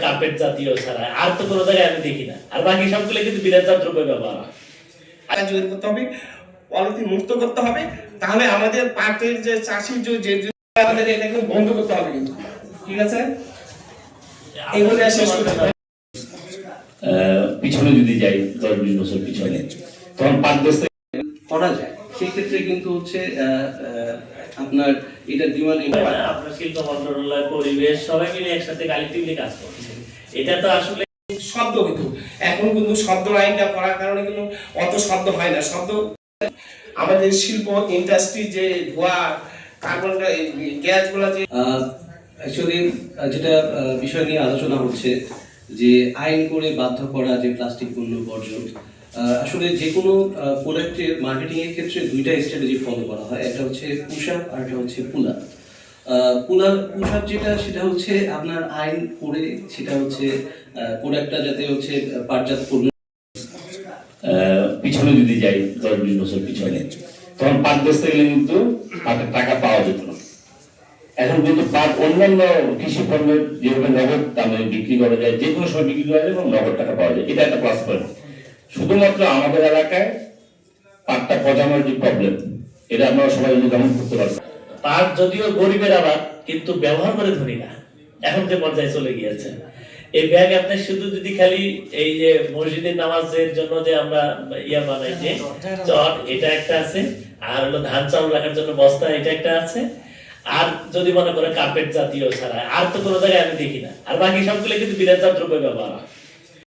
Carpet জাতীয় ছাড়া আর তো কোনো জায়গায় আমি দেখি না, আর বাকি সবগুলো কিন্তু বিরাটজাত দ্রব্য ব্যবহার হয়। জোর করতে হবে, পলিথিন মুক্ত করতে হবে, তাহলে আমাদের পাটের যে চাষি যে আমাদের এটাকে বন্ধ করতে হবে কিন্তু, ঠিক আছে? এগুলো শেষ করতে হবে। পিছনে যদি যাই 10-20 বছর পিছনে, তখন পাট বেচতে করা যায়, সেই ক্ষেত্রে কিন্তু হচ্ছে আপনার এটা ডিমান্ড আপনার শিল্প মন্ত্রণালয়, পরিবেশ সবাই মিলে একসাথে কালেক্টিভলি কাজ করছে। এটা তো আসলে শব্দ কিন্তু এখন কিন্তু শব্দ আইনটা করার কারণে কিন্তু অত শব্দ হয় না। শব্দ আমাদের শিল্প ইন্ডাস্ট্রি যে ধোয়া কার্বন গ্যাসগুলো যে অ্যাকচুয়ালি যেটা বিষয় নিয়ে আলোচনা হচ্ছে যে আইন করে বাধ্য করা যে প্লাস্টিক পণ্য বর্জন। আসলে যে কোনো প্রোডাক্টের মার্কেটিং এর ক্ষেত্রে দুইটা স্ট্র্যাটেজি ফলো করা হয়, একটা হচ্ছে পুশ আপ আর একটা হচ্ছে পুল আপ। পুশ আপ যেটা সেটা হচ্ছে আপনার আইন করে সেটা হচ্ছে প্রোডাক্টটা যাতে হচ্ছে পাটজাত পণ্য। পিছনে যদি যাই 10-20 বছর পিছনে, তখন পাট বেচতে গেলে কিন্তু পাটের টাকা পাওয়া যেত না। এখন কিন্তু পাট অন্যান্য কৃষি পণ্যের যেভাবে নগদ দামে বিক্রি করা যায়, যে কোনো সময় বিক্রি করা যায় এবং নগদ টাকা পাওয়া যায়, এটা একটা প্লাস পয়েন্ট। শুধুমাত্র আমাদের এলাকায় পাটটা পচানোর যে প্রবলেম, এটা আমরা সবাই অনুধাবন করতে পারবো। পাট যদিও গরিবের আবার, কিন্তু ব্যবহার করে ধরি না, এখন যে পর্যায়ে চলে গিয়েছে। এই ব্যাগ আপনার শুধু যদি খালি এই যে মসজিদের নামাজের জন্য যে আমরা ইয়া বানাই যে চট, এটা একটা আছে, আর হলো ধান চাউল রাখার জন্য বস্তা, এটা একটা আছে, আর যদি মনে করে কার্পেট জাতীয় ছাড়া আর তো কোনো জায়গায় আমি দেখি না, আর বাকি সবগুলো কিন্তু বিরাটজাত দ্রব্য ব্যবহার হয়।